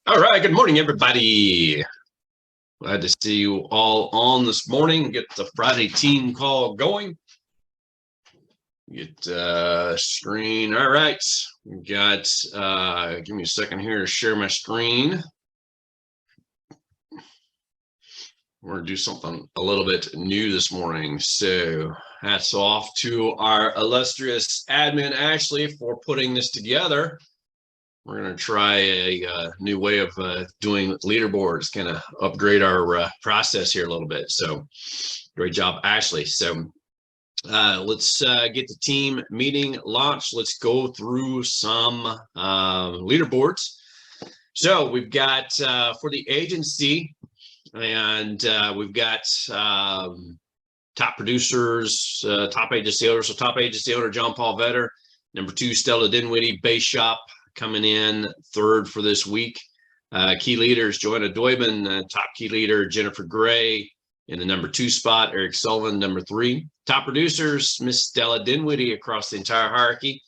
All right, good morning, everybody. Glad to see you all on this morning. Get the Friday team call going. Get screen. All right, we got. Give me a second here to share my screen. We're gonna do something a little bit new this morning. So hats off to our illustrious admin Ashley for putting this together. We're going to try a new way of doing leaderboards, kind of upgrade our process here a little bit. So great job, Ashley. So let's get the team meeting launched. Let's go through some leaderboards. So we've got for the agency, and we've got top producers, top agency owner. So top agency owner, John Paul Vetter. Number 2, Stella Dinwiddie, Base Shop, coming in third for this week. Key leaders, Joanna Doyban, top key leader, Jennifer Gray in the number 2 spot, Eric Sullivan, number 3. Top producers, Miss Stella Dinwiddie across the entire hierarchy.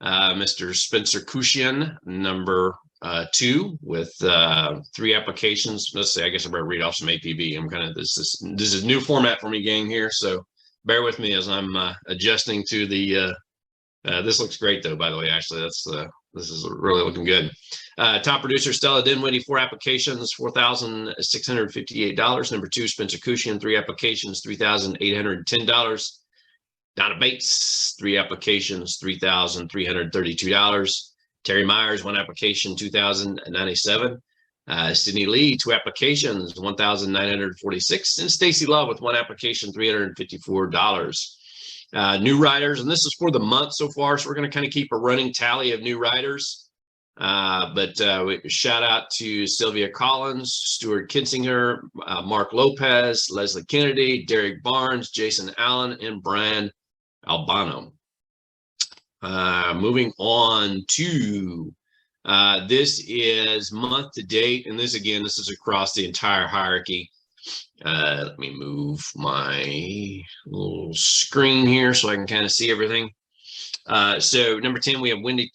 Mr. Spencer Cushion, number 2 with 3 applications. Let's say, I guess I better read off some APB. I'm kind of, this is new format for me, gang, here. So bear with me as I'm adjusting to the, this looks great though, by the way, Ashley, this is really looking good. Top producer, Stella Dinwiddie, 4 applications, $4,658. Number 2, Spencer Cushion, 3 applications, $3,810. Donna Bates, 3 applications, $3,332. Terry Myers, 1 application, $2,097. Sydney Lee, 2 applications, $1,946. And Stacy Love with 1 application, $354. New writers, and this is for the month so far, so we're going to kind of keep a running tally of new writers. But shout out to Sylvia Collins, Stuart Kinsinger, Mark Lopez, Leslie Kennedy, Derek Barnes, Jason Allen, and Brian Albano. Moving on to this is month to date, and this is across the entire hierarchy. Let me move my little screen here so I can kind of see everything. So number 10, we have Wendy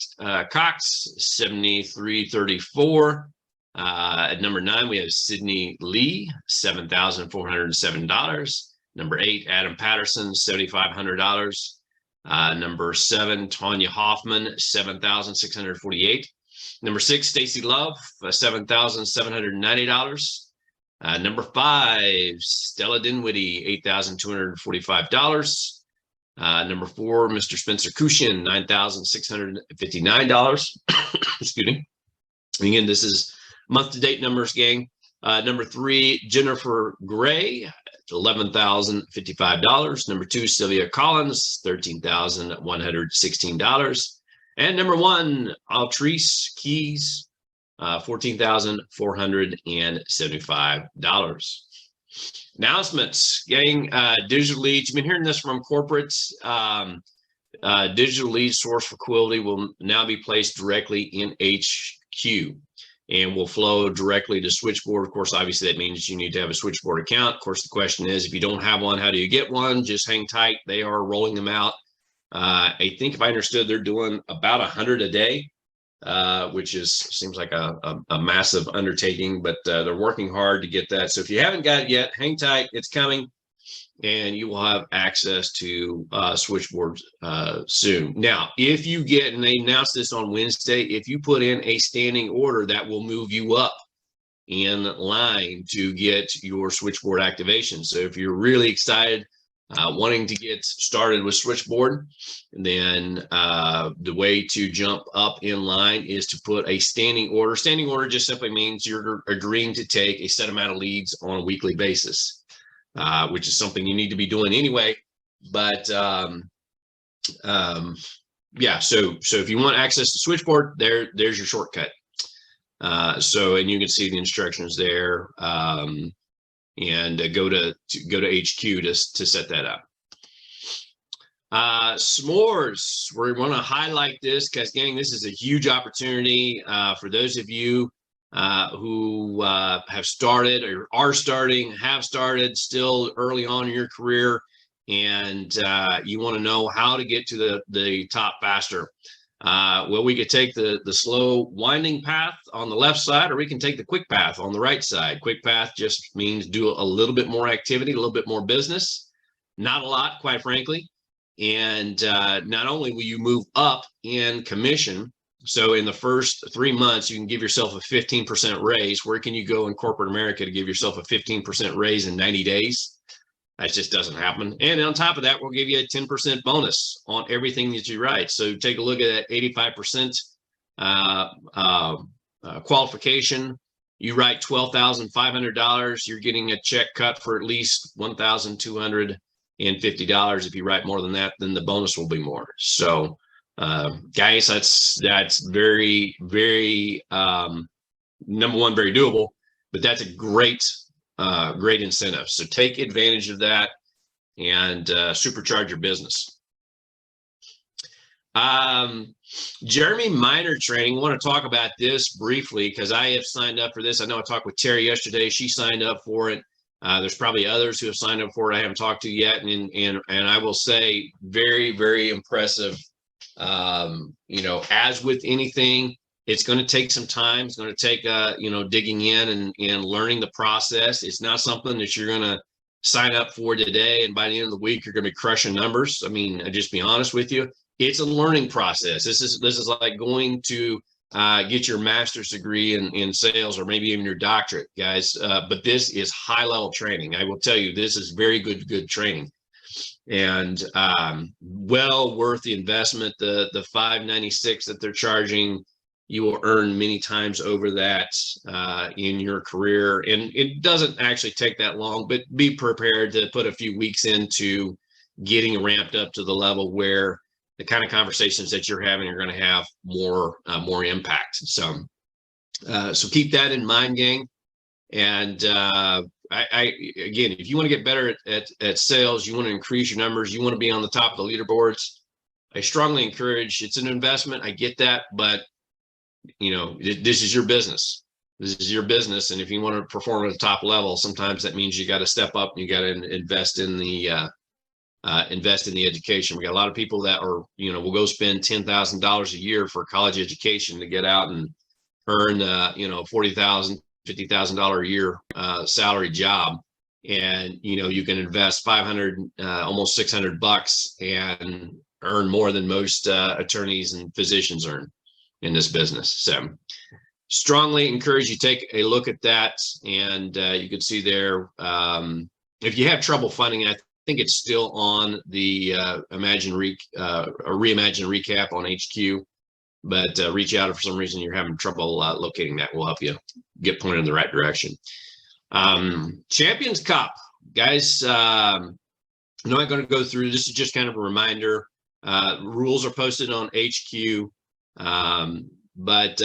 Cox, 7334. At number 9, we have Sydney Lee, $7,407. Number 8, Adam Patterson, $7,500. Number 7, Tanya Hoffman, $7,648. Number 6, Stacy Love, $7,790. Number 5, Stella Dinwiddie, $8,245. Number 4, Mr. Spencer Cushion, $9,659. Excuse me. Again, this is month-to-date numbers, gang. Number 3, Jennifer Gray, $11,055. Number 2, Sylvia Collins, $13,116. And number 1, Altrice Keys, $14,475. Announcements, gang. Digital leads. You've been hearing this from corporates. Digital lead source for Quilty will now be placed directly in HQ and will flow directly to Switchboard. Of course, obviously that means you need to have a Switchboard account. Of course, the question is, if you don't have one, how do you get one? Just hang tight. They are rolling them out. I think if I understood, they're doing about 100 a day. Which seems like a massive undertaking, but they're working hard to get that. So if you haven't got it yet, hang tight, it's coming, and you will have access to Switchboard soon. Now, if you get, and they announced this on Wednesday, if you put in a standing order, that will move you up in line to get your Switchboard activation. So if you're really excited, wanting to get started with Switchboard, then the way to jump up in line is to put a standing order. Standing order just simply means you're agreeing to take a set amount of leads on a weekly basis, which is something you need to be doing anyway. But yeah, so if you want access to Switchboard, there's your shortcut. So, and you can see the instructions there. And go to HQ to set that up. S'mores, we want to highlight this because, gang, this is a huge opportunity for those of you who have started or are starting, have started still early on in your career, and you want to know how to get to the top faster. Well, we could take the slow winding path on the left side, or we can take the quick path on the right side. Quick path just means do a little bit more activity, a little bit more business, not a lot, quite frankly. And not only will you move up in commission, so in the first 3 months, you can give yourself a 15% raise. Where can you go in corporate America to give yourself a 15% raise in 90 days? That just doesn't happen. And on top of that, we'll give you a 10% bonus on everything that you write. So take a look at that 85% qualification. You write $12,500, you're getting a check cut for at least $1,250. If you write more than that, then the bonus will be more. So guys, that's very, very number one, very doable, but that's a great incentive. So take advantage of that and supercharge your business. Jeremy Minor training. I want to talk about this briefly because I have signed up for this. I know I talked with Terry yesterday. She signed up for it. There's probably others who have signed up for it I haven't talked to yet. And I will say very, very impressive. As with anything, it's going to take some time. It's going to take, digging in and learning the process. It's not something that you're going to sign up for today, and by the end of the week, you're going to be crushing numbers. I mean, I'll just be honest with you. It's a learning process. This is like going to get your master's degree in sales, or maybe even your doctorate, guys. But this is high-level training. I will tell you, this is very good training. And well worth the investment. The $596 that they're charging, you will earn many times over that in your career. And it doesn't actually take that long, but be prepared to put a few weeks into getting ramped up to the level where the kind of conversations that you're having are going to have more impact. So keep that in mind, gang. And I again, if you want to get better at sales, you want to increase your numbers, you want to be on the top of the leaderboards, I strongly encourage. It's an investment. I get that, but this is your business. This is your business, and if you want to perform at the top level, sometimes that means you got to step up and you got to invest in the education. We got a lot of people that are, will go spend $10,000 a year for college education to get out and earn, $40,000, $50,000 a year salary job, and you can invest $500, almost $600 and earn more than most attorneys and physicians earn in this business. So strongly encourage you take a look at that, and you can see there. If you have trouble finding it, I think it's still on the Reimagine Recap on HQ. But reach out if for some reason you're having trouble locating that. We'll help you get pointed in the right direction. Champions Cup, guys. I'm not going to go through. This is just kind of a reminder. Rules are posted on HQ. But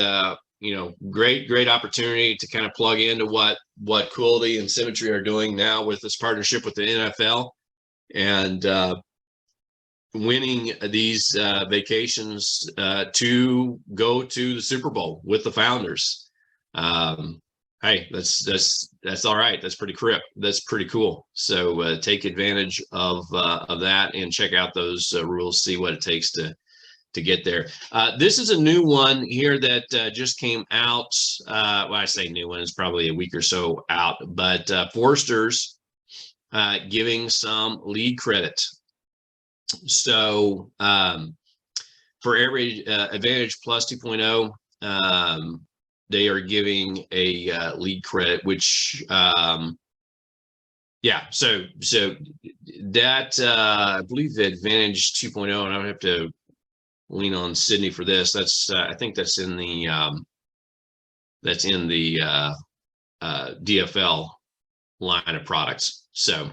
great opportunity to kind of plug into what Quilty and Symmetry are doing now with this partnership with the NFL, and winning these vacations to go to the Super Bowl with the founders. Hey, that's all right. That's pretty cool. So take advantage of that and check out those rules. See what it takes to get there. This is a new one here that just came out. Well, I say new one, it's probably a week or so out, but Forrester's giving some lead credit. So for every Advantage Plus 2.0, they are giving a lead credit, which so that I believe the Advantage 2.0, and I don't have to lean on Sydney for this. That's I think that's in the DFL line of products. So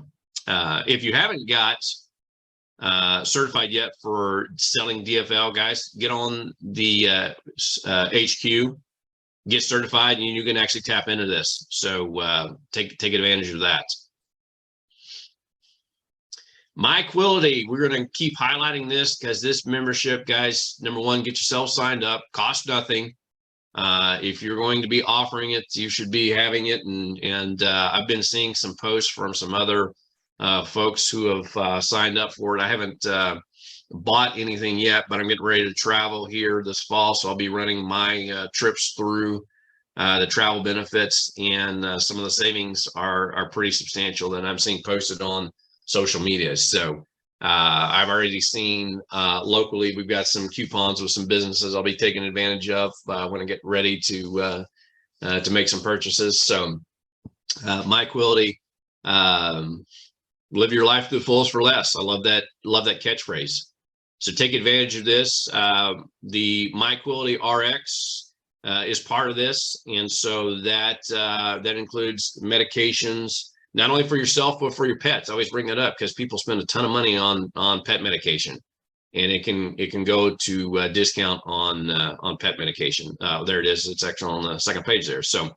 if you haven't got certified yet for selling DFL, guys, get on the HQ, get certified, and you can actually tap into this. So take advantage of that. MyQuilty, we're going to keep highlighting this because this membership, guys, number one, get yourself signed up, cost nothing. If you're going to be offering it, you should be having it. And I've been seeing some posts from some other folks who have signed up for it. I haven't bought anything yet, but I'm getting ready to travel here this fall, so I'll be running my trips through the travel benefits, and some of the savings are pretty substantial that I'm seeing posted on social media. So I've already seen locally, we've got some coupons with some businesses I'll be taking advantage of when I get ready to make some purchases. So My Quilty, live your life to the fullest for less. I love that catchphrase. So take advantage of this. The My Quilty RX is part of this, and so that includes medications, not only for yourself but for your pets. I always bring that up because people spend a ton of money on pet medication, and it can go to a discount on pet medication. There it is. It's actually on the second page there. So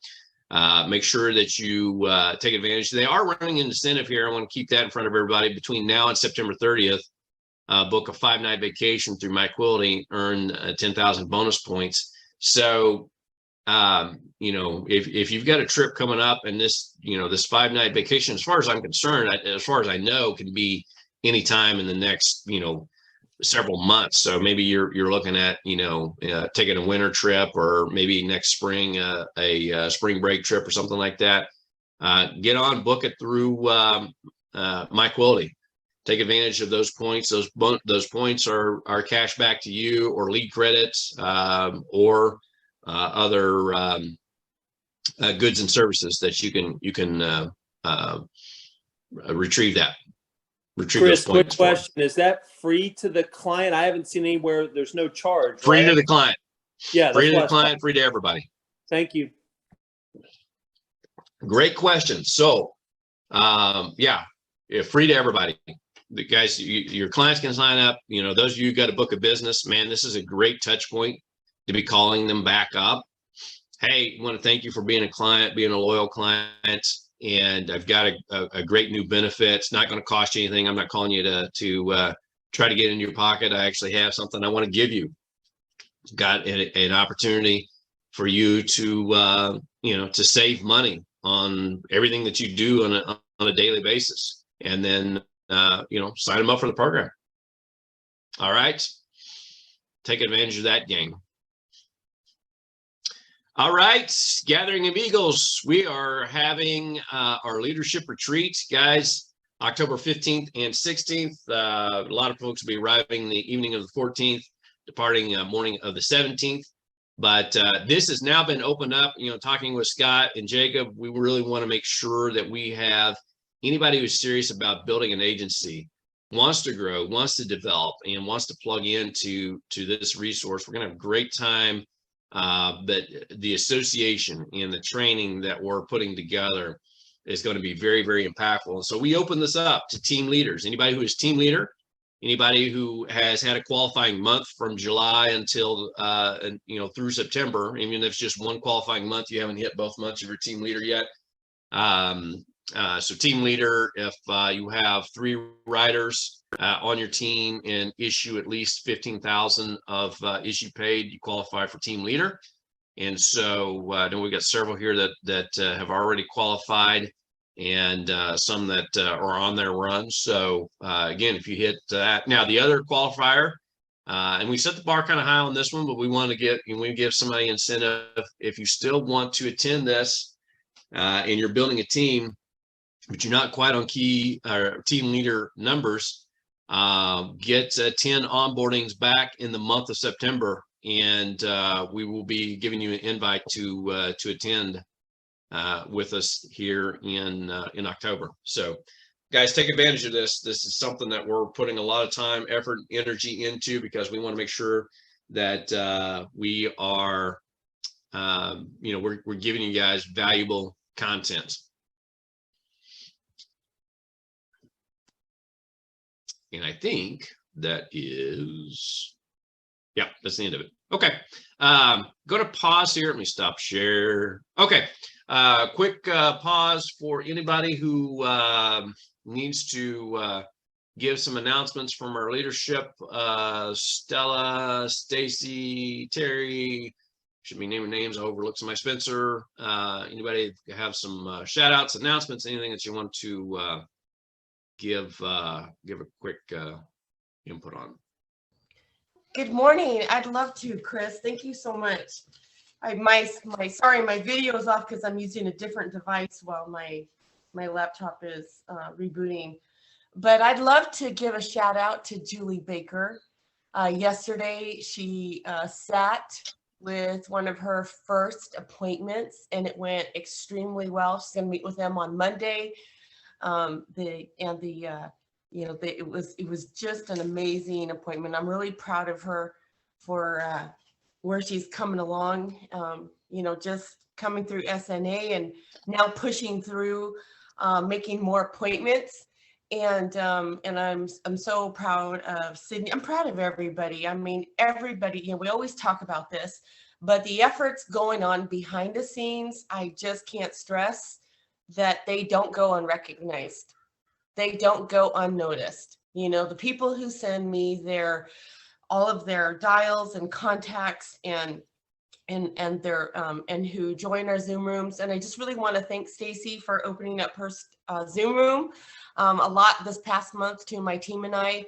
make sure that you take advantage. They are running an incentive here. I want to keep that in front of everybody. Between now and September 30th, book a 5-night vacation through My Quilty, earn 10,000 bonus points. So, if you've got a trip coming up, and this 5-night vacation, as far as I'm concerned, as far as I know, can be anytime in the next, several months. So maybe you're looking at, taking a winter trip, or maybe next spring, a spring break trip or something like that. Get on, book it through My Quilty. Take advantage of those points. Those points are cash back to you, or lead credits, or other goods and services that you can retrieve that. Chris, quick question. Is that free to the client? I haven't seen anywhere. There's no charge. Free to the client. Yeah. Free to the client, free to everybody. Thank you. Great question. So, free to everybody. The guys, your clients can sign up. Those of you who got to book a business, man, this is a great touch point to be calling them back up. Hey, I want to thank you for being a client, being a loyal client. And I've got a great new benefit. It's not going to cost you anything. I'm not calling you to try to get in your pocket. I actually have something I want to give you. Got an opportunity for you to to save money on everything that you do on a daily basis, and then sign them up for the program. All right, take advantage of that game. All right, Gathering of Eagles, we are having our leadership retreat, guys, October 15th and 16th. A lot of folks will be arriving the evening of the 14th, departing morning of the 17th. But this has now been opened up. Talking with Scott and Jacob, we really want to make sure that we have anybody who's serious about building an agency, wants to grow, wants to develop, and wants to plug into this resource. We're going to have a great time. But the association and the training that we're putting together is going to be very, very impactful. And so we open this up to team leaders. Anybody who is team leader, anybody who has had a qualifying month from July until through September, even if it's just one qualifying month, you haven't hit both months of your team leader yet. So team leader, if you have 3 riders on your team and issue at least 15,000 of issue paid, you qualify for team leader. And so I know we've got several here that have already qualified, and some that are on their run. So again, if you hit that, now the other qualifier, and we set the bar kind of high on this one, but we want to give somebody incentive. If you still want to attend this and you're building a team, but you're not quite on key or team leader numbers, get 10 onboardings back in the month of September, and we will be giving you an invite to attend with us here in October. So guys, take advantage of this. This is something that we're putting a lot of time, effort, energy into, because we want to make sure that we are we're giving you guys valuable content. And I think that is, yeah, that's the end of it. Okay, go to pause here. Let me stop share. Okay, quick pause for anybody who needs to give some announcements from our leadership. Stella, Stacy, Terry, should be naming names. I overlooked somebody. Spencer, anybody have some shout outs, announcements, anything that you want to give a quick input on? Good morning. I'd love to, Chris. Thank you so much. Sorry, my video is off because I'm using a different device while my laptop is rebooting. But I'd love to give a shout out to Julie Baker. Yesterday, she sat with one of her first appointments, and it went extremely well. She's going to meet with them on Monday. It was just an amazing appointment. I'm really proud of her for where she's coming along. Just coming through SNA and now pushing through, making more appointments. And I'm so proud of Sydney. I'm proud of everybody. I mean, everybody. We always talk about this, but the efforts going on behind the scenes, I just can't stress that they don't go unrecognized. They don't go unnoticed. The people who send me all of their dials and contacts and who join our Zoom rooms. And I just really want to thank Stacy for opening up her Zoom room a lot this past month to my team and I.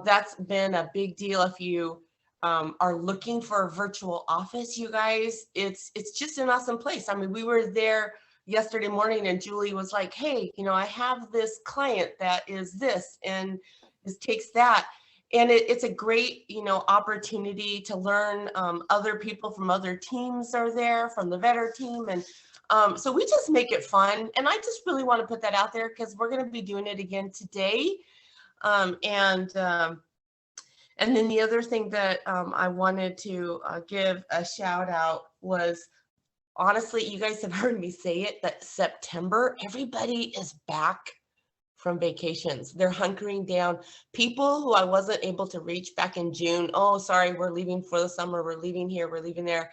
That's been a big deal. If you are looking for a virtual office, you guys, it's just an awesome place. I mean, we were there yesterday morning and Julie was like, hey, I have this client that is this and this takes that. And it's a great, opportunity to learn. Other people from other teams are there, from the Vetter team. And so we just make it fun. And I just really want to put that out there because we're going to be doing it again today. And then the other thing that I wanted to give a shout out was, honestly, you guys have heard me say it, that September, everybody is back from vacations. They're hunkering down. People who I wasn't able to reach back in June, oh, sorry, we're leaving for the summer, we're leaving here, we're leaving there.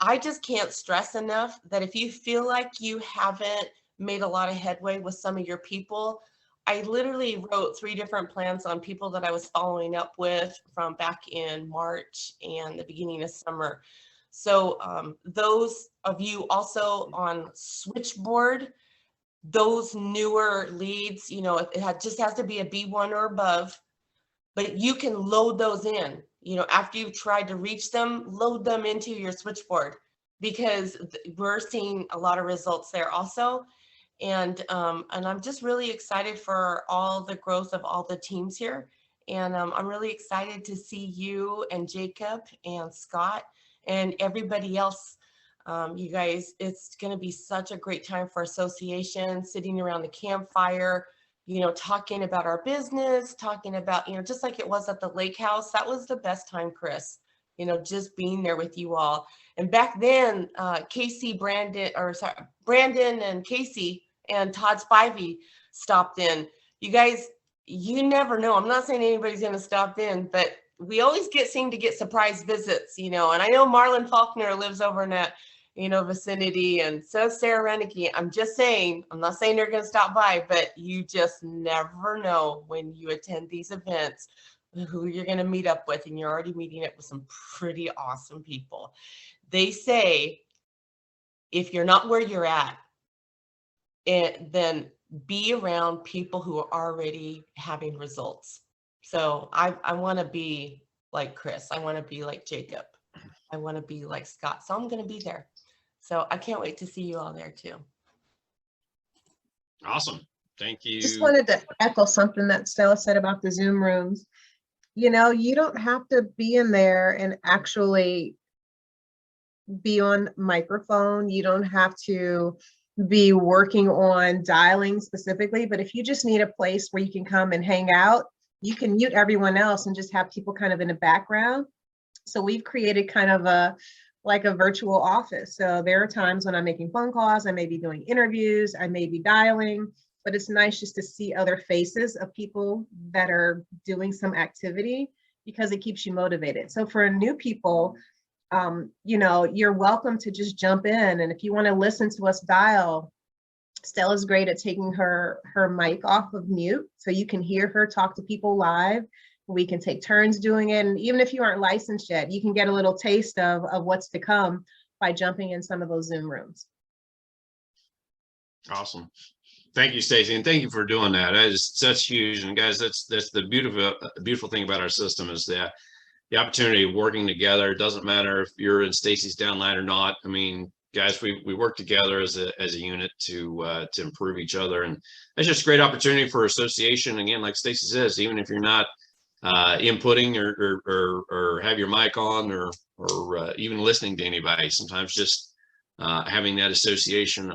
I just can't stress enough that if you feel like you haven't made a lot of headway with some of your people, I literally wrote 3 different plans on people that I was following up with from back in March and the beginning of summer. So those of you also on Switchboard, those newer leads, it just has to be a B1 or above, but you can load those in, after you've tried to reach them, load them into your Switchboard because we're seeing a lot of results there also. And I'm just really excited for all the growth of all the teams here. And I'm really excited to see you and Jacob and Scott and everybody else. You guys, it's going to be such a great time for association, sitting around the campfire, talking about our business, talking about, just like it was at the lake house. That was the best time, Chris, just being there with you all. And back then, Brandon and Casey and Todd Spivey stopped in. You guys, you never know. I'm not saying anybody's going to stop in, but we always seem to get surprise visits, and I know Marlon Faulkner lives over in that, vicinity, and so Sarah Renicky. I'm just saying, I'm not saying they're going to stop by, but you just never know when you attend these events who you're going to meet up with, and you're already meeting up with some pretty awesome people. They say, if you're not where you're at, then be around people who are already having results. So I want to be like Chris. I want to be like Jacob. I want to be like Scott. So I'm going to be there. So I can't wait to see you all there too. Awesome. Thank you. Just wanted to echo something that Stella said about the Zoom rooms. You don't have to be in there and actually be on microphone. You don't have to be working on dialing specifically, but if you just need a place where you can come and hang out, you can mute everyone else and just have people kind of in the background. So we've created kind of a virtual office. So there are times when I'm making phone calls, I may be doing interviews, I may be dialing, but it's nice just to see other faces of people that are doing some activity because it keeps you motivated. So for new people, you're welcome to just jump in. And if you want to listen to us dial, Stella's great at taking her mic off of mute so you can hear her talk to people live. We can take turns doing it. And even if you aren't licensed yet, you can get a little taste of what's to come by jumping in some of those Zoom rooms. Awesome. Thank you, Stacy, and thank you for doing that. That is such huge. And guys, that's the beautiful thing about our system is that the opportunity of working together. It doesn't matter if you're in Stacy's downline or not. I mean, guys, we work together as a unit to improve each other, and that's just a great opportunity for association. Again, like Stacy says, even if you're not inputting or have your mic on or even listening to anybody, sometimes just having that association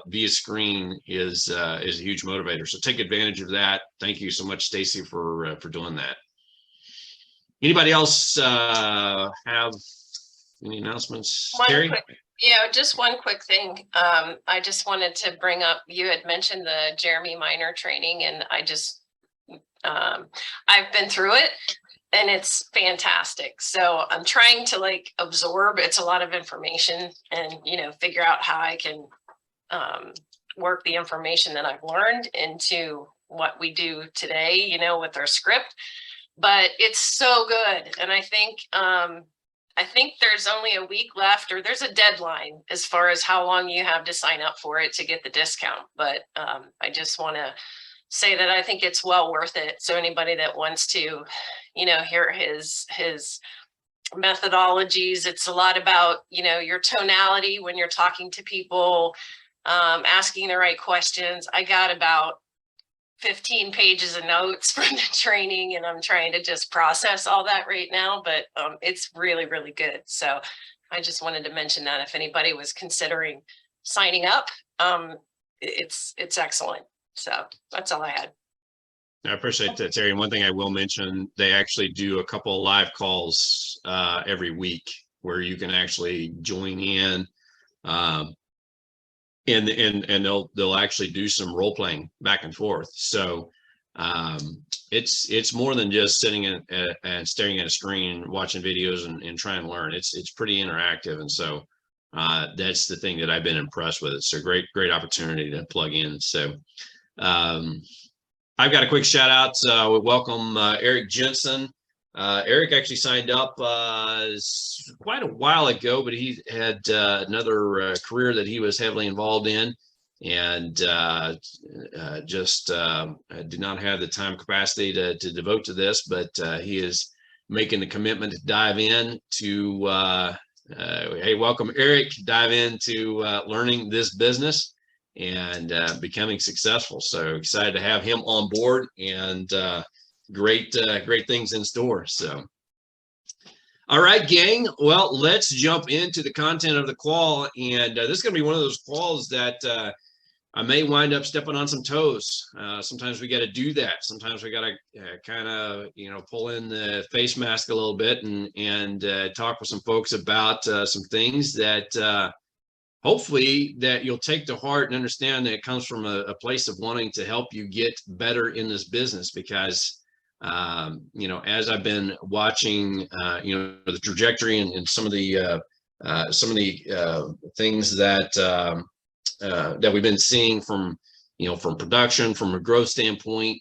via screen is a huge motivator. So take advantage of that. Thank you so much, Stacy, for doing that. Anybody else have any announcements? Terry? Yeah, just one quick thing. I just wanted to bring up, you had mentioned the Jeremy Minor training, and I've been through it and it's fantastic. So I'm trying to like absorb, it's a lot of information, and, you know, figure out how I can work the information that I've learned into what we do today, you know, with our script. But it's so good. And I think there's only a week left, or there's a deadline as far as how long you have to sign up for it to get the discount. But I just want to say that I think it's well worth it. So anybody that wants to, you know, hear his methodologies, it's a lot about, you know, your tonality when you're talking to people, asking the right questions. I got about 15 pages of notes from the training, and I'm trying to just process all that right now, but it's really, really good. So I just wanted to mention that if anybody was considering signing up, it's excellent. So that's all I had. I appreciate that, Terry. And one thing I will mention, they actually do a couple of live calls every week where you can actually join in, and they'll actually do some role playing back and forth. So it's more than just sitting and staring at a screen, watching videos and trying to learn. It's pretty interactive, and so that's the thing that I've been impressed with. It's a great opportunity to plug in. So I've got a quick shout out. We welcome Eric Jensen. Eric actually signed up quite a while ago, but he had another career that he was heavily involved in, and just did not have the time capacity to devote to this. But he is making the commitment to dive in to, hey, welcome, Eric, dive into learning this business and becoming successful. So excited to have him on board, and great things in store. So all right, gang, well, let's jump into the content of the call, and this is going to be one of those calls that I may wind up stepping on some toes. Sometimes we got to do that. Sometimes we got to kind of, you know, pull in the face mask a little bit and talk with some folks about some things that hopefully that you'll take to heart and understand that it comes from a place of wanting to help you get better in this business. Because you know, as I've been watching, you know, the trajectory and some of the things that that we've been seeing from, you know, from production, from a growth standpoint,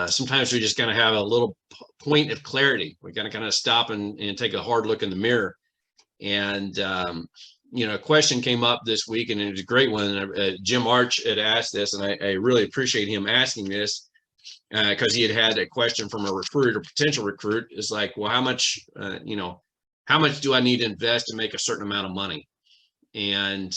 sometimes we just kind of have a little point of clarity. We got to kind of stop and take a hard look in the mirror. And you know, a question came up this week, and it was a great one. Jim Arch had asked this, and I really appreciate him asking this. Because he had a question from a recruit or potential recruit, is like, well, how much, you know, how much do I need to invest to make a certain amount of money? And,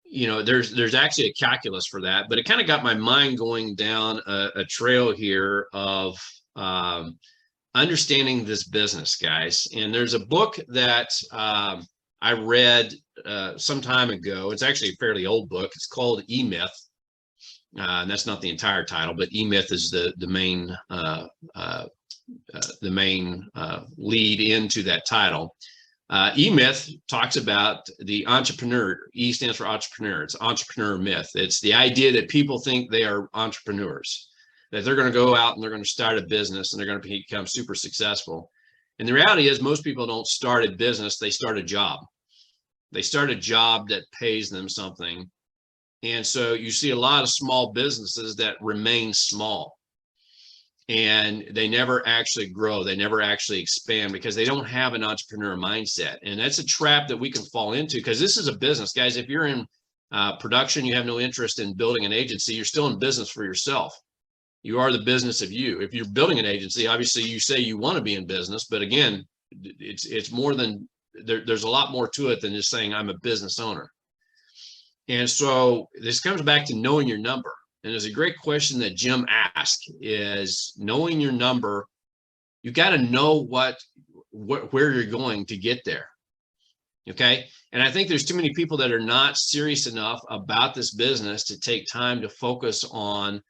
you know, there's actually a calculus for that, but it kind of got my mind going down a trail here of understanding this business, guys. And there's a book that I read some time ago. It's actually a fairly old book. It's called E-Myth. And that's not the entire title, but E-Myth is the main lead into that title. E-Myth talks about the entrepreneur. E stands for entrepreneur. It's entrepreneur myth. It's the idea that people think they are entrepreneurs, that they're going to go out and they're going to start a business and they're going to become super successful. And the reality is most people don't start a business. They start a job. They start a job that pays them something. And so you see a lot of small businesses that remain small, and they never actually grow. They never actually expand because they don't have an entrepreneur mindset. And that's a trap that we can fall into, because this is a business, guys. If you're in production, you have no interest in building an agency, you're still in business for yourself. You are the business of you. If you're building an agency, obviously you say you want to be in business, but again, it's more than there's a lot more to it than just saying I'm a business owner. And so this comes back to knowing your number. And there's a great question that Jim asked is knowing your number. You got to know where you're going to get there. Okay. And I think there's too many people that are not serious enough about this business to take time to focus on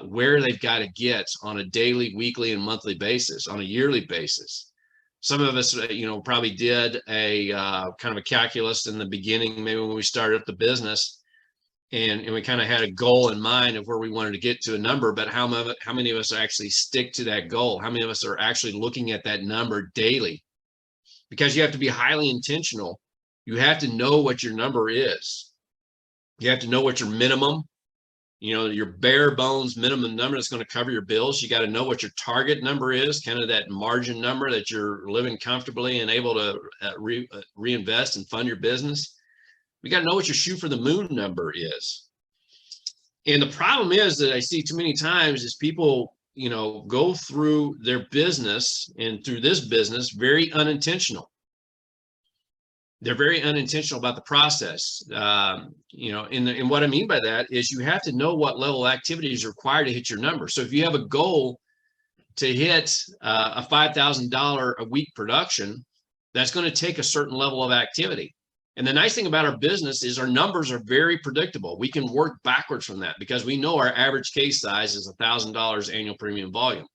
where they've got to get on a daily, weekly, and monthly basis, on a yearly basis. Some of us, probably did a kind of a calculus in the beginning, maybe when we started up the business, and we kind of had a goal in mind of where we wanted to get to a number, but how many of us actually stick to that goal? How many of us are actually looking at that number daily? Because you have to be highly intentional. You have to know what your number is. You have to know what your minimum, your bare bones minimum number that's going to cover your bills. You got to know what your target number is, kind of that margin number that you're living comfortably and able to reinvest and fund your business. We got to know what your shoot for the moon number is. And the problem is that I see too many times is people, go through their business and through this business very unintentional. They're very unintentional about the process. And what I mean by that is you have to know what level of activity is required to hit your number. So if you have a goal to hit a $5,000 a week production, that's going to take a certain level of activity. And the nice thing about our business is our numbers are very predictable. We can work backwards from that because we know our average case size is $1,000 annual premium volume.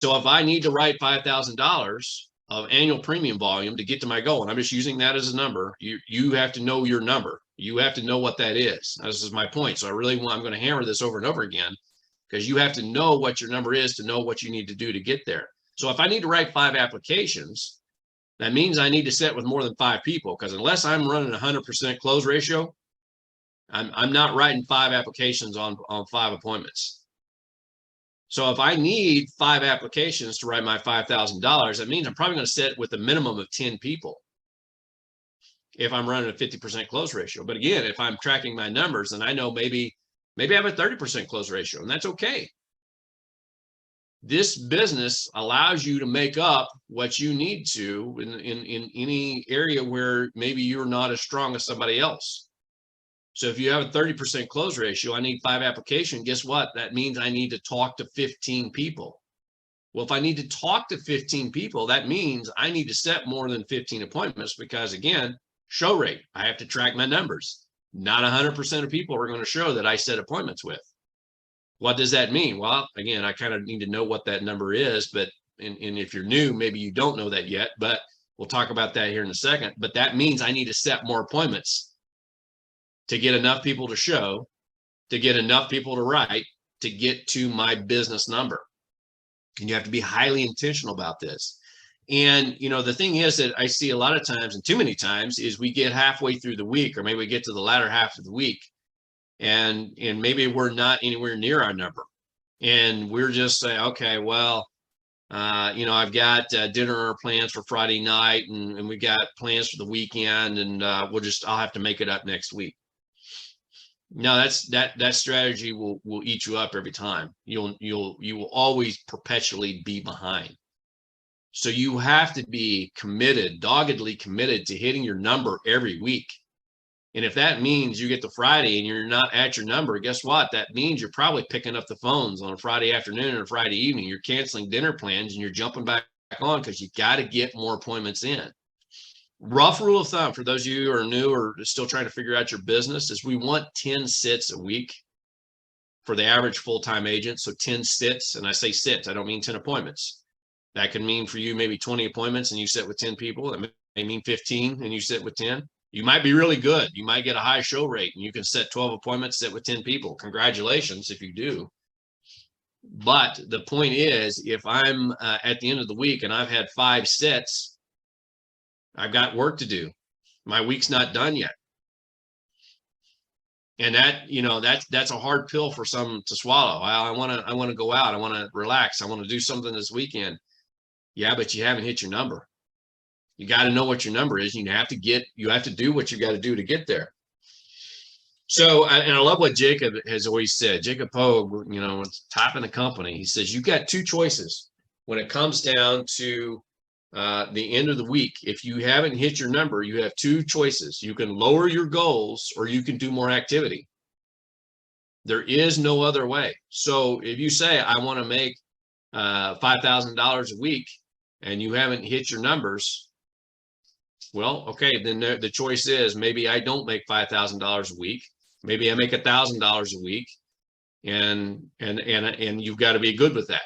So if I need to write $5,000 of annual premium volume to get to my goal, and I'm just using that as a number, you have to know your number. You have to know what that is. This is my point. So I'm going to hammer this over and over again because you have to know what your number is to know what you need to do to get there. So if I need to write 5 applications, that means I need to sit with more than 5 people, because unless I'm running 100% close ratio, I'm not writing 5 applications on 5 appointments. So if I need 5 applications to write my $5,000, that means I'm probably going to sit with a minimum of 10 people if I'm running a 50% close ratio. But again, if I'm tracking my numbers, and I know maybe I have a 30% close ratio, and that's okay. This business allows you to make up what you need to in any area where maybe you're not as strong as somebody else. So if you have a 30% close ratio, I need 5 applications. Guess what? That means I need to talk to 15 people. Well, if I need to talk to 15 people, that means I need to set more than 15 appointments because, again, show rate. I have to track my numbers. Not 100% of people are going to show that I set appointments with. What does that mean? Well, again, I kind of need to know what that number is, but and if you're new, maybe you don't know that yet, but we'll talk about that here in a second. But that means I need to set more appointments to get enough people to show, to get enough people to write, to get to my business number. And you have to be highly intentional about this. And, the thing is that I see a lot of times, and too many times, is we get halfway through the week, or maybe we get to the latter half of the week, and maybe we're not anywhere near our number. And we're just saying, okay, well, I've got dinner plans for Friday night, and we got plans for the weekend, and I'll have to make it up next week. No, that strategy will eat you up every time. You will always perpetually be behind. So you have to be committed, doggedly committed to hitting your number every week. And if that means you get to Friday and you're not at your number, guess what? That means you're probably picking up the phones on a Friday afternoon or a Friday evening. You're canceling dinner plans and you're jumping back on because you got to get more appointments in. Rough rule of thumb for those of you who are new or still trying to figure out your business is we want 10 sits a week for the average full-time agent. So 10 sits, and I say sits, I don't mean 10 appointments. That can mean for you maybe 20 appointments and you sit with 10 people. That may mean 15 and you sit with 10. You might be really good. You might get a high show rate and you can set 12 appointments, sit with 10 people. Congratulations if you do. But the point is, if I'm at the end of the week and I've had 5 sets, I've got work to do. My week's not done yet. And that's a hard pill for some to swallow. Well, I want to go out. I want to relax. I want to do something this weekend. Yeah, but you haven't hit your number. You got to know what your number is. You have to do what you got to do to get there. So, and I love what Jacob has always said. Jacob Pogue, you know, top in the company, he says, you got two choices when it comes down to the end of the week. If you haven't hit your number, you have two choices. You can lower your goals or you can do more activity. There is no other way. So if you say, I want to make $5,000 a week and you haven't hit your numbers, well, okay, then the choice is maybe I don't make $5,000 a week. Maybe I make $1,000 a week, and you've got to be good with that.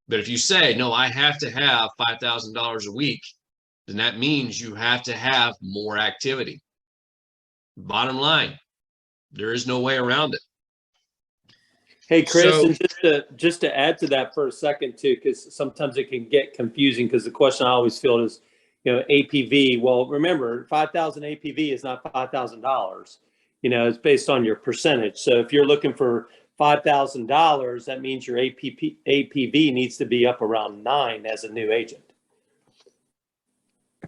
But if you say, no, I have to have $5,000 a week, then that means you have to have more activity. Bottom line, there is no way around it. Hey, Chris, So- and just to add to that for a second too, because sometimes it can get confusing. Because the question I always feel is, you know, APV. Well, remember, 5,000 APV is not $5,000. You know, it's based on your percentage. So if you're looking for $5,000, that means your APV needs to be up around 9 as a new agent.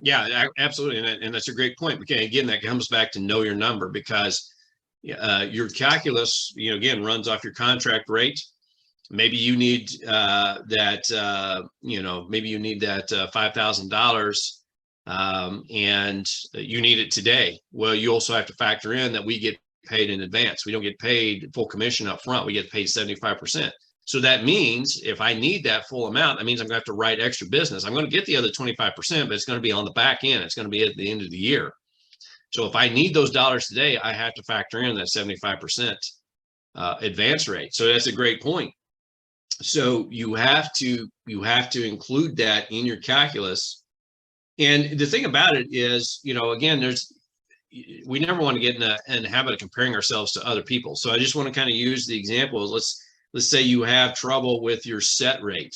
Yeah, absolutely. And that's a great point. Okay, again, that comes back to know your number, because your calculus, you know, again, runs off your contract rate. Maybe you need you know, maybe you need that $5,000 and you need it today. Well, you also have to factor in that we get paid in advance. We don't get paid full commission up front. We get paid 75%. So that means if I need that full amount, that means I'm going to have to write extra business. I'm going to get the other 25%, but it's going to be on the back end. It's going to be at the end of the year. So if I need those dollars today, I have to factor in that 75% advance rate. So that's a great point. So you have to include that in your calculus. And the thing about it is, you know, again, we never want to get in the habit of comparing ourselves to other people. So I just want to kind of use the example. Let's say you have trouble with your set rate.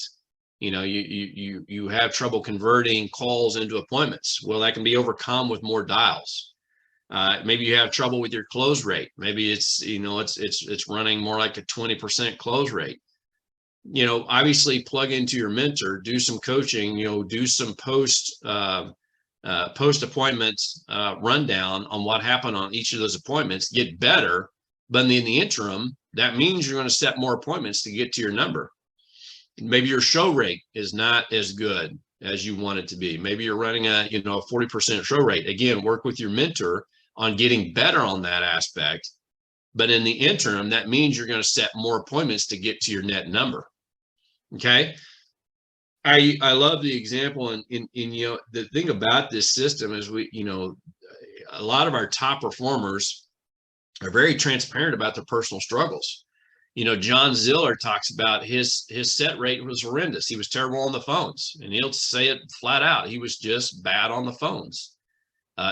You know, you have trouble converting calls into appointments. Well, that can be overcome with more dials. Maybe you have trouble with your close rate. Maybe it's, you know, it's running more like a 20% close rate. You know, obviously plug into your mentor, do some coaching, you know, do some post appointment rundown on what happened on each of those appointments, get better. But in the interim, that means you're going to set more appointments to get to your number. Maybe your show rate is not as good as you want it to be. Maybe you're running a 40% show rate. Again, work with your mentor on getting better on that aspect. But in the interim, that means you're going to set more appointments to get to your net number. Okay. I love the example, and you know, the thing about this system is a lot of our top performers are very transparent about their personal struggles. You know, John Ziller talks about his set rate was horrendous. He was terrible on the phones, and he'll say it flat out. He was just bad on the phones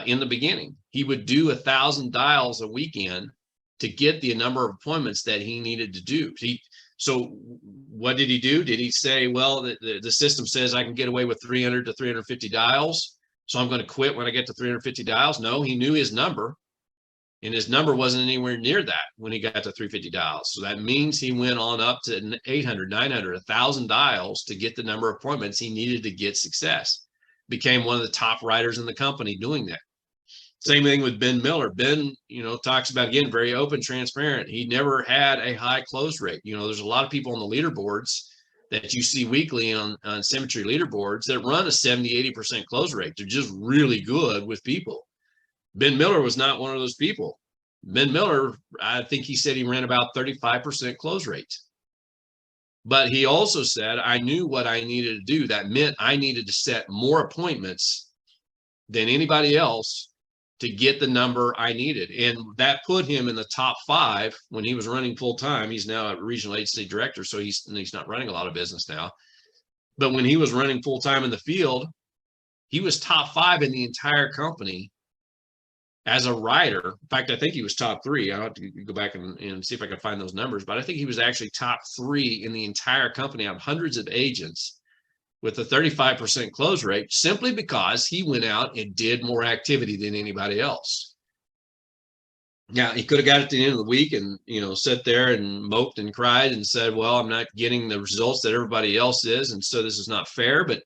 in the beginning. He would do 1,000 dials a weekend to get the number of appointments that he needed to do. So what did he do? Did he say, well, the system says I can get away with 300 to 350 dials, so I'm going to quit when I get to 350 dials? No, he knew his number, and his number wasn't anywhere near that when he got to 350 dials. So that means he went on up to 800, 900, 1,000 dials to get the number of appointments he needed to get success. Became one of the top writers in the company doing that. Same thing with Ben Miller. Ben, you know, talks about, again, very open, transparent. He never had a high close rate. You know, there's a lot of people on the leaderboards that you see weekly on Symmetry leaderboards that run a 70, 80% close rate. They're just really good with people. Ben Miller was not one of those people. Ben Miller, I think he said he ran about 35% close rate. But he also said, I knew what I needed to do. That meant I needed to set more appointments than anybody else to get the number I needed. And that put him in the top 5 when he was running full time. He's now a regional agency director, so he's not running a lot of business now. But when he was running full time in the field, he was top 5 in the entire company as a writer. In fact, I think he was top 3. I'll have to go back and see if I can find those numbers, but I think he was actually top 3 in the entire company out of hundreds of agents with a 35% close rate, simply because he went out and did more activity than anybody else. Now, he could have got it at the end of the week and, you know, sat there and moped and cried and said, well, I'm not getting the results that everybody else is, and so this is not fair. But,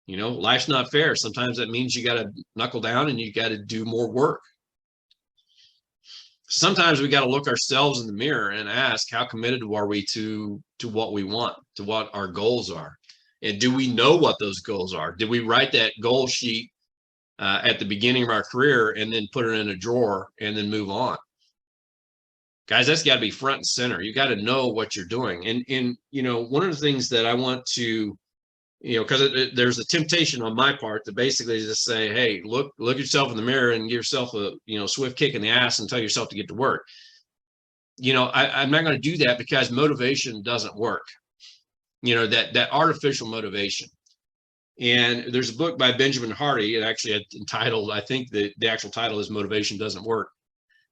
you know, life's not fair. Sometimes that means you got to knuckle down and you got to do more work. sometimes we got to look ourselves in the mirror and ask, how committed are we to what we want, to what our goals are? And do we know what those goals are? Did we write that goal sheet at the beginning of our career and then put it in a drawer and then move on? Guys, that's got to be front and center. You got to know what you're doing. And you know, one of the things that I want to, you know, because there's a temptation on my part to basically just say, hey, look yourself in the mirror and give yourself a, you know, swift kick in the ass and tell yourself to get to work. You know, I'm not going to do that because motivation doesn't work. You know, that artificial motivation. And there's a book by Benjamin Hardy, and actually entitled, I think the actual title is Motivation Doesn't Work.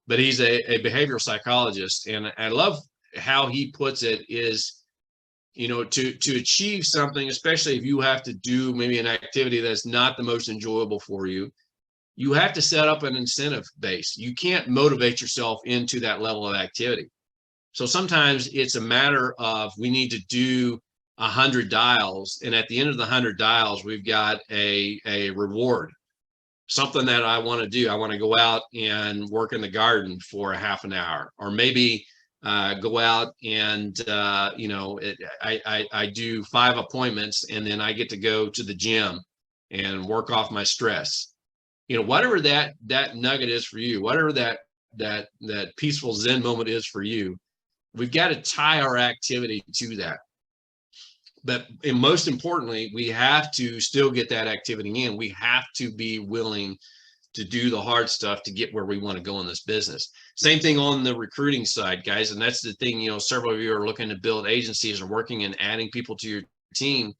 But he's a behavioral psychologist. And I love how he puts it is, you know, to achieve something, especially if you have to do maybe an activity that's not the most enjoyable for you, you have to set up an incentive base. You can't motivate yourself into that level of activity. So sometimes it's a matter of, we need to do 100 dials, and at the end of the 100 dials, we've got a reward, something that I want to do. I want to go out and work in the garden for a half an hour, or maybe go out and you know, I do 5 appointments, and then I get to go to the gym and work off my stress. You know, whatever that nugget is for you, whatever that peaceful Zen moment is for you, we've got to tie our activity to that. But and most importantly, we have to still get that activity in. We have to be willing to do the hard stuff to get where we want to go in this business. Same thing on the recruiting side, guys. And that's the thing, you know, several of you are looking to build agencies or working and adding people to your team.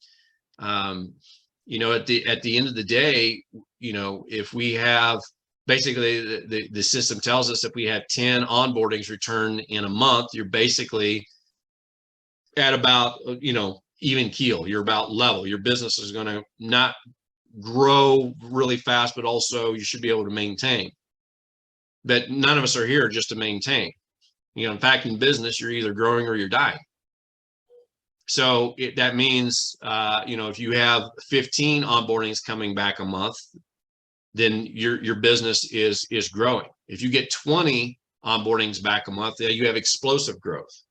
You know, at the end of the day, you know, if we have basically the system tells us if we have 10 onboardings returned in a month, you're basically at about, you know, even keel. You're about level. Your business is going to not grow really fast, but also you should be able to maintain. But none of us are here just to maintain. You know, in fact, in business, you're either growing or you're dying. So that means, you know, if you have 15 onboardings coming back a month, then your business is growing. If you get 20 onboardings back a month, then you have explosive growth.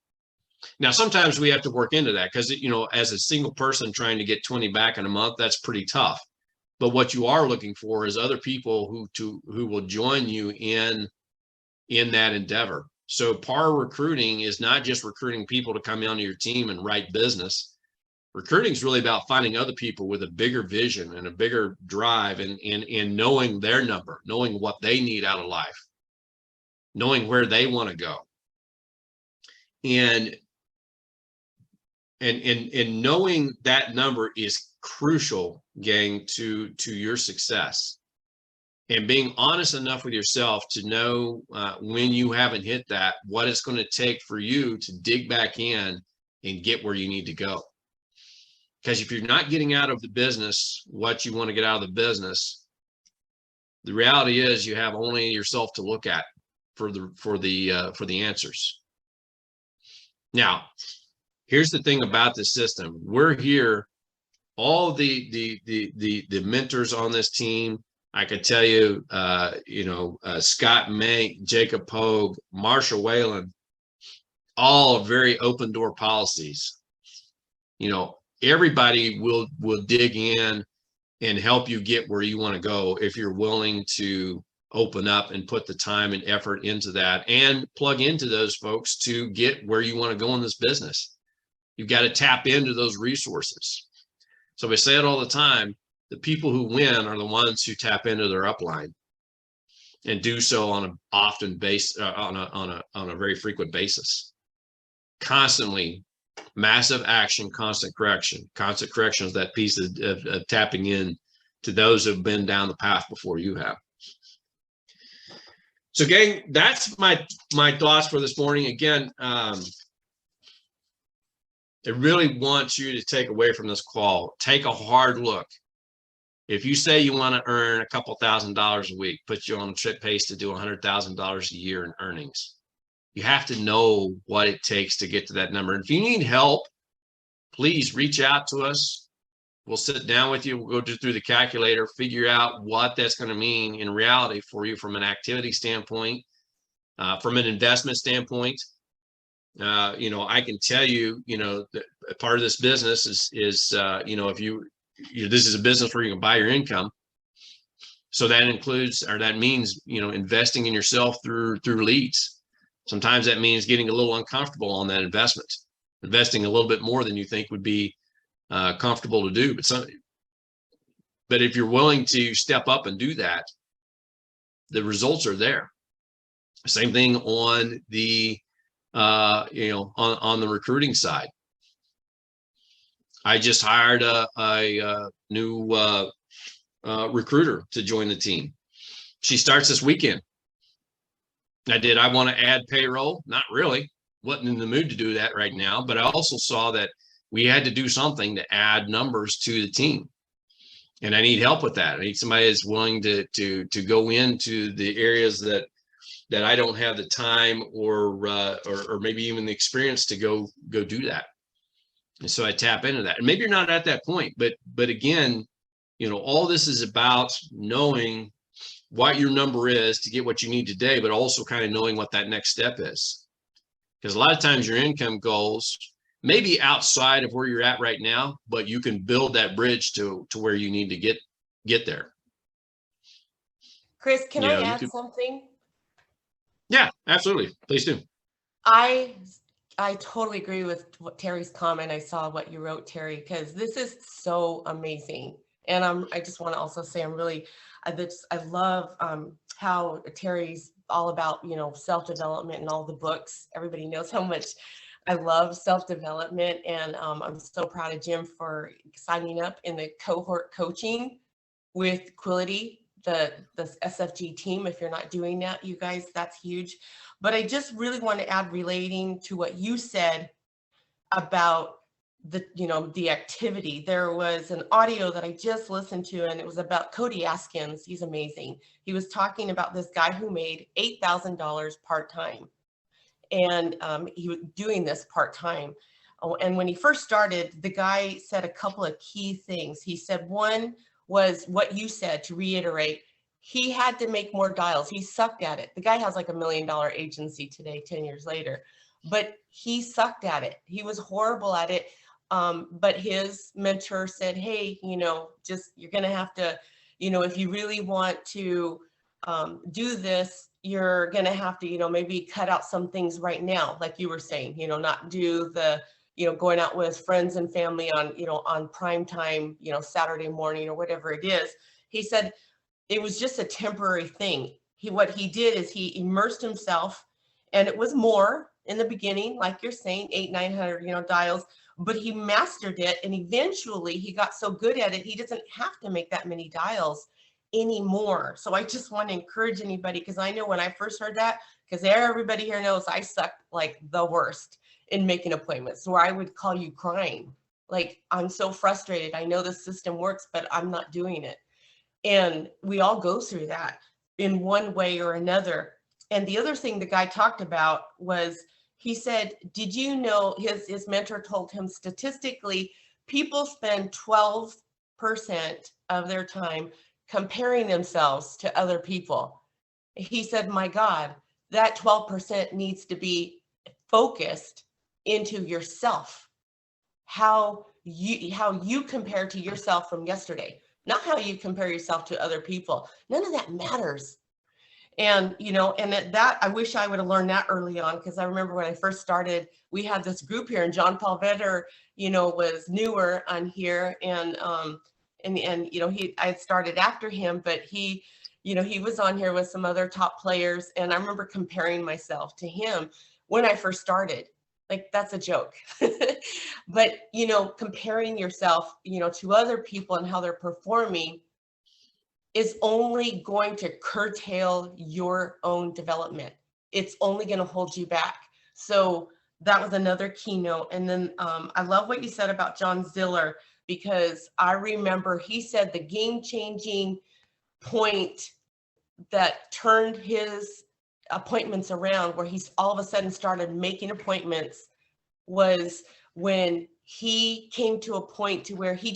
Now, sometimes we have to work into that because, you know, as a single person trying to get 20 back in a month, that's pretty tough. But what you are looking for is other people who will join you in that endeavor. So part of recruiting is not just recruiting people to come onto your team and write business. Recruiting is really about finding other people with a bigger vision and a bigger drive, and knowing their number, knowing what they need out of life, knowing where they want to go. And knowing that number is crucial, gang, to your success. And being honest enough with yourself to know when you haven't hit that, what it's going to take for you to dig back in and get where you need to go. Because if you're not getting out of the business what you want to get out of the business, the reality is you have only yourself to look at for the answers. Now, here's the thing about this system. We're here, all the mentors on this team. I could tell you, you know, Scott Mank, Jacob Pogue, Marshall Whalen, all very open door policies. You know, everybody will dig in and help you get where you want to go if you're willing to open up and put the time and effort into that and plug into those folks to get where you want to go in this business. You've got to tap into those resources. So we say it all the time, the people who win are the ones who tap into their upline and do so on an often base on a very frequent basis. Constantly, massive action, constant correction. Constant correction is that piece of tapping in to those who've been down the path before you have. So, gang, that's my thoughts for this morning. Again, I really want you to take away from this call. Take a hard look. If you say you want to earn a couple $1,000s a week, put you on a trip pace to do $100,000 a year in earnings, you have to know what it takes to get to that number. And if you need help, please reach out to us. We'll sit down with you. We'll go through the calculator, figure out what that's going to mean in reality for you from an activity standpoint, From an investment standpoint, I can tell you, that part of this business is if this is a business where you can buy your income. So that includes, or that means, investing in yourself through leads. Sometimes that means getting a little uncomfortable on that investment, investing a little bit more than you think would be comfortable to do. But if you're willing to step up and do that, the results are there. Same thing on the on the recruiting side. I just hired a new recruiter to join the team. She starts this weekend. I want to add payroll? Not really. Wasn't in the mood to do that right now, but I also saw that we had to do something to add numbers to the team. And I need help with that. I need somebody that's willing to go into the areas that I don't have the time or maybe even the experience to go do that. And so I tap into that. And maybe you're not at that point, but again, all this is about knowing what your number is to get what you need today, but also kind of knowing what that next step is. Because a lot of times your income goals may be outside of where you're at right now, but you can build that bridge to where you need to get there. Chris, can I add something? Yeah, absolutely. Please do. I totally agree with Terry's comment. I saw what you wrote, Terry, because this is so amazing. And I just want to also say I love how Terry's all about, self-development and all the books. Everybody knows how much I love self-development. And I'm so proud of Jim for signing up in the cohort coaching with Quility, the SFG team. If you're not doing that, you guys, that's huge. But I just really want to add, relating to what you said about the activity. There was an audio that I just listened to, and it was about Cody Askins. He's amazing. He was talking about this guy who made $8,000 part-time, and he was doing this part-time. And when he first started, the guy said a couple of key things. He said one was what you said, to reiterate, he had to make more dials. He sucked at it. The guy has like $1 million agency today, 10 years later, but he sucked at it. He was horrible at it. But his mentor said, hey, you're going to have to, if you really want to do this, you're going to have to, maybe cut out some things right now. Like you were saying, not do the, going out with friends and family on, on prime time, Saturday morning or whatever it is. He said it was just a temporary thing. What he did is he immersed himself, and it was more in the beginning, like you're saying, 800-900, dials, but he mastered it. And eventually he got so good at it, he doesn't have to make that many dials anymore. So I just want to encourage anybody, because I know when I first heard that, because everybody here knows I sucked like the worst in making appointments, where I would call you crying. Like, I'm so frustrated. I know the system works, but I'm not doing it. And we all go through that in one way or another. And the other thing the guy talked about was, he said, did you know, his mentor told him statistically, people spend 12% of their time comparing themselves to other people. He said, my God, that 12% needs to be focused into yourself, how you compare to yourself from yesterday, not how you compare yourself to other people. None of that matters. And, and that I wish I would have learned that early on, because I remember when I first started, we had this group here, and John Paul Vetter, was newer on here, and I had started after him, but he was on here with some other top players, and I remember comparing myself to him when I first started. Like, that's a joke. But, comparing yourself, to other people and how they're performing is only going to curtail your own development. It's only going to hold you back. So that was another keynote. And then I love what you said about John Ziller, because I remember he said the game-changing point that turned his appointments around, where he's all of a sudden started making appointments, was when he came to a point to where he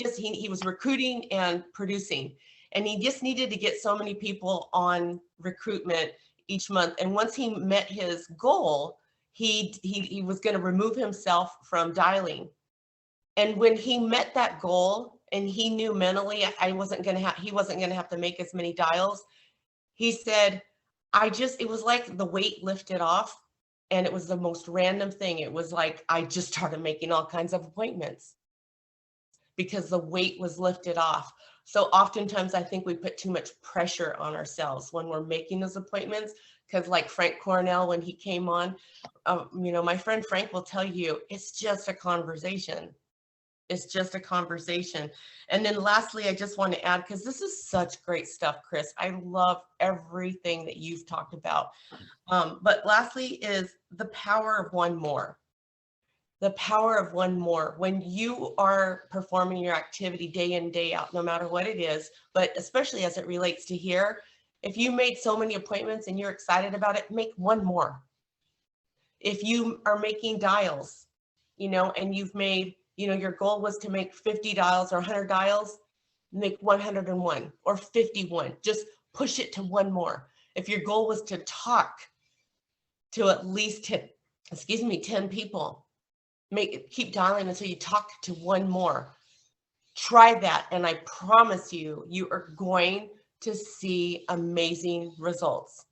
was recruiting and producing, and he just needed to get so many people on recruitment. each month. And once he met his goal, he was going to remove himself from dialing. And when he met that goal and he knew mentally he wasn't going to have to make as many dials, he said, it was like the weight lifted off, and it was the most random thing. It was like, I just started making all kinds of appointments because the weight was lifted off. So oftentimes I think we put too much pressure on ourselves when we're making those appointments, because like Frank Cornell, when he came on, my friend Frank will tell you, it's just a conversation. It's just a conversation. And then lastly, I just want to add, because this is such great stuff, Chris. I love everything that you've talked about. But lastly is the power of one more. The power of one more. When you are performing your activity day in, day out, no matter what it is, but especially as it relates to here, if you made so many appointments and you're excited about it, make one more. If you are making dials, and you've made, your goal was to make 50 dials or 100 dials, make 101 or 51. Just push it to one more. If your goal was to talk to at least 10 people, keep dialing until you talk to one more. Try that, and I promise you, you are going to see amazing results.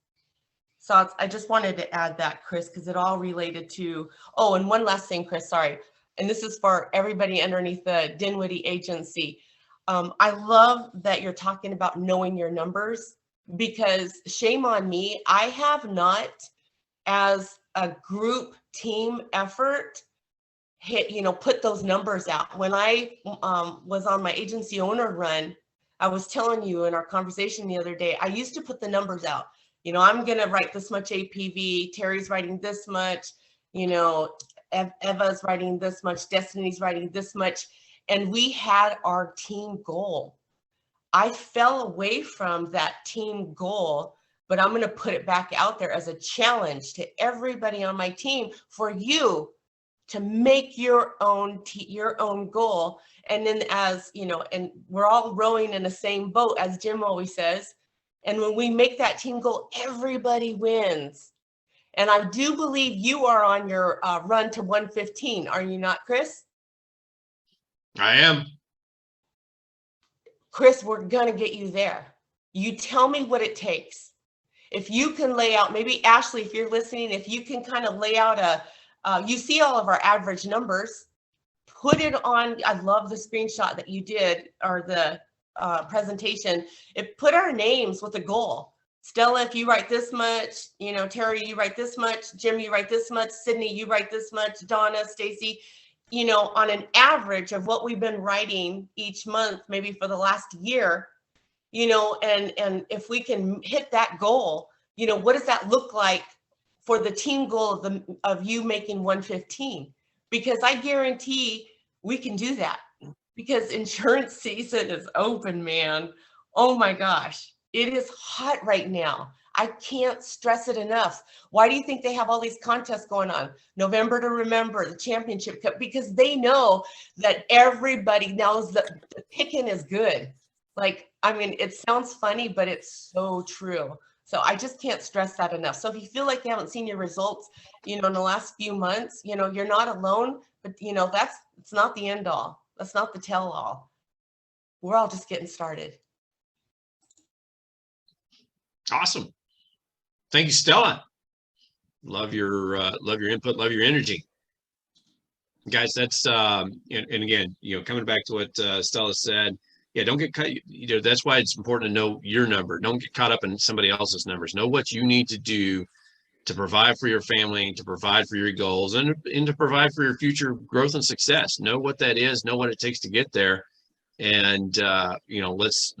So I just wanted to add that, Chris, because it all related to, and one last thing, Chris, sorry. And this is for everybody underneath the Dinwiddie agency. I love that you're talking about knowing your numbers, because shame on me, I have not, as a group team effort, put those numbers out. When I was on my agency owner run, I was telling you in our conversation the other day, I used to put the numbers out. I'm going to write this much APV, Terry's writing this much, Eva's writing this much, Destiny's writing this much. And we had our team goal. I fell away from that team goal, but I'm going to put it back out there as a challenge to everybody on my team for you to make your own goal. And then and we're all rowing in the same boat, as Jim always says. And when we make that team goal, everybody wins. And I do believe you are on your run to 115. Are you not, Chris? I am. Chris, we're going to get you there. You tell me what it takes. If you can lay out, maybe Ashley, if you're listening, if you can kind of lay out you see all of our average numbers, put it on. I love the screenshot that you did, or the presentation. It put our names with a goal. Stella, if you write this much, Terry, you write this much, Jim, you write this much, Sydney, you write this much, Donna, Stacy, on an average of what we've been writing each month, maybe for the last year, and if we can hit that goal, what does that look like for the team goal of you making 115? Because I guarantee we can do that, because insurance season is open, man. Oh my gosh, it is hot right now. I can't stress it enough. Why do you think they have all these contests going on? November to Remember, the Championship Cup, because they know that everybody knows that the picking is good. It sounds funny, but it's so true. So I just can't stress that enough. So if you feel like you haven't seen your results, in the last few months, you're not alone, but it's not the end all. That's not the tell all. We're all just getting started. Awesome. Thank you, Stella. Love your input, love your energy. Guys, that's and again, coming back to what Stella said, don't get caught. That's why it's important to know your number. Don't get caught up in somebody else's numbers. Know what you need to do to provide for your family, to provide for your goals, and to provide for your future growth and success. Know what that is, know what it takes to get there. And let's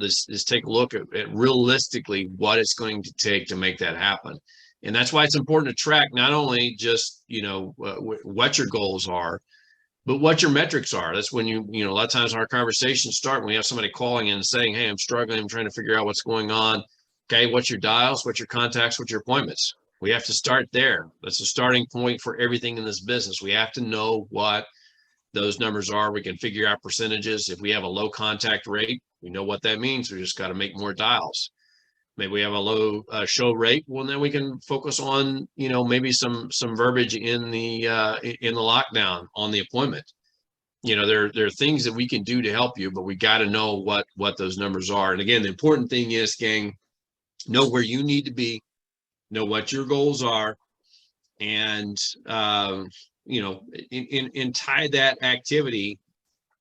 take a look at realistically what it's going to take to make that happen. And that's why it's important to track not only just what your goals are, but what your metrics are. That's when a lot of times our conversations start when we have somebody calling in and saying, hey, I'm struggling, I'm trying to figure out what's going on. Okay, what's your dials, what's your contacts, what's your appointments? We have to start there. That's the starting point for everything in this business. We have to know what those numbers are. We can figure out percentages. If we have a low contact rate, we know what that means. We just got to make more dials. maybe we have a low show rate. Well, then we can focus on, maybe some verbiage in the lockdown on the appointment. There are things that we can do to help you, but we got to know what those numbers are. And again, the important thing is, gang, know where you need to be, know what your goals are, and and tie that activity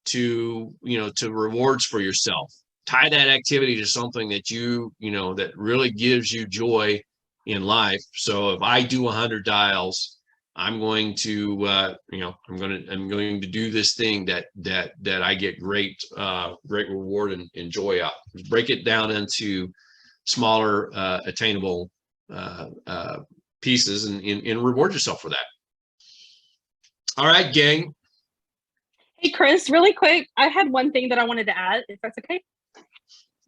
to rewards for yourself. Tie that activity to something that that really gives you joy in life. So if I do 100 dials, I'm going to I'm going to do this thing that I get great reward and joy out. Break it down into smaller attainable pieces and reward yourself for that. All right, gang. Hey, Chris, really quick. I had one thing that I wanted to add, if that's okay.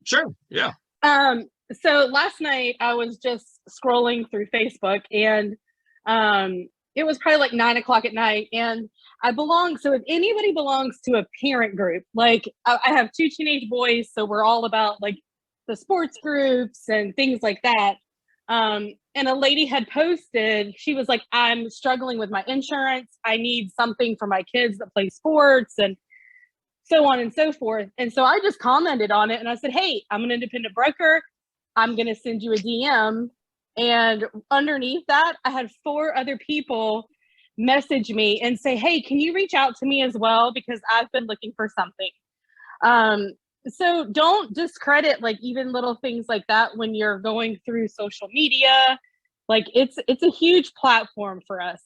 Sure. Yeah. So last night I was just scrolling through Facebook, and it was probably like 9 o'clock at night, and so if anybody belongs to a parent group, like I have 2 teenage boys, so we're all about like the sports groups and things like that. And a lady had posted, she was like, I'm struggling with my insurance. I need something for my kids that play sports and so on and so forth. And so I just commented on it and I said, hey, I'm an independent broker. I'm going to send you a DM. And underneath that, I had 4 other people message me and say, hey, can you reach out to me as well? Because I've been looking for something. So don't discredit like even little things like that when you're going through social media. Like it's a huge platform for us.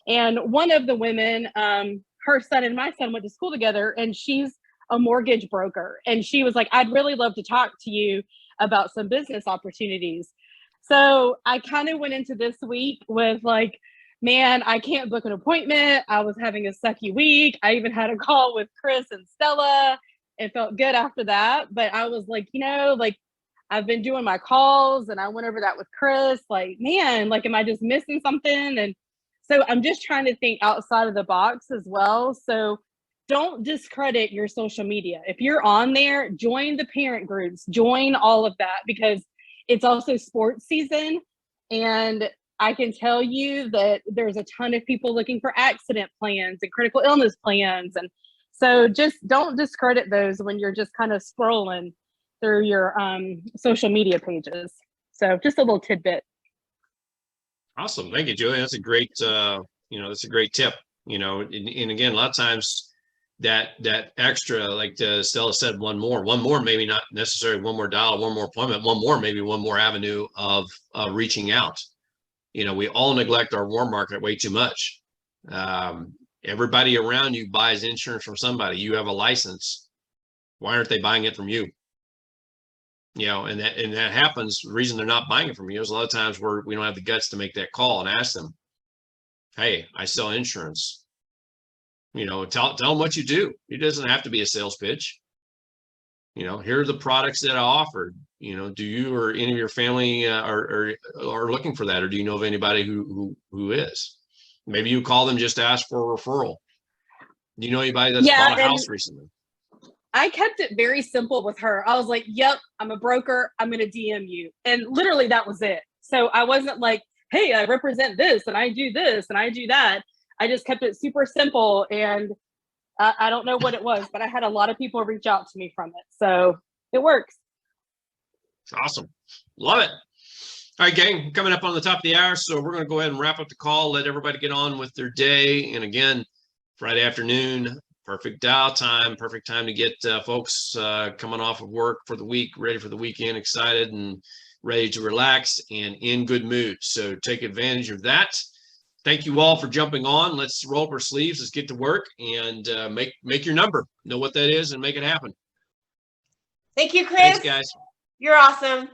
And one of the women, her son and my son went to school together, and she's a mortgage broker. And she was like, I'd really love to talk to you about some business opportunities. So I kind of went into this week with like, man, I can't book an appointment. I was having a sucky week. I even had a call with Chris and Stella. It felt good after that. But I was like, like I've been doing my calls, and I went over that with Chris, like, man, like, am I just missing something? And so I'm just trying to think outside of the box as well. So don't discredit your social media. If you're on there, join the parent groups, join all of that, because it's also sports season. And I can tell you that there's a ton of people looking for accident plans and critical illness plans. And so just don't discredit those when you're just kind of scrolling through your social media pages. So just a little tidbit. Awesome. Thank you, Julie. That's a great, that's a great tip, and again, a lot of times that extra, like Stella said, one more, maybe not necessarily one more dial, one more appointment, maybe one more avenue of reaching out. We all neglect our warm market way too much. Everybody around you buys insurance from somebody. You have a license. Why aren't they buying it from you? And that happens. The reason they're not buying it from you is a lot of times we don't have the guts to make that call and ask them, hey, I sell insurance. Tell them what you do. It doesn't have to be a sales pitch. Here are the products that I offered. Do you or any of your family are looking for that, or do you know of anybody who is? Maybe you call them just to ask for a referral. Do you know anybody that's bought a house recently? I kept it very simple with her. I was like, yep, I'm a broker. I'm going to DM you. And literally that was it. So I wasn't like, hey, I represent this and I do this and I do that. I just kept it super simple. And I don't know what it was, but I had a lot of people reach out to me from it. So it works. Awesome. Love it. All right, gang, coming up on the top of the hour. So we're going to go ahead and wrap up the call, let everybody get on with their day. And again, Friday afternoon, perfect dial time, perfect time to get folks coming off of work for the week, ready for the weekend, excited and ready to relax and in good mood. So take advantage of that. Thank you all for jumping on. Let's roll up our sleeves. Let's get to work and make your number. Know what that is and make it happen. Thank you, Chris. Thanks, guys. You're awesome.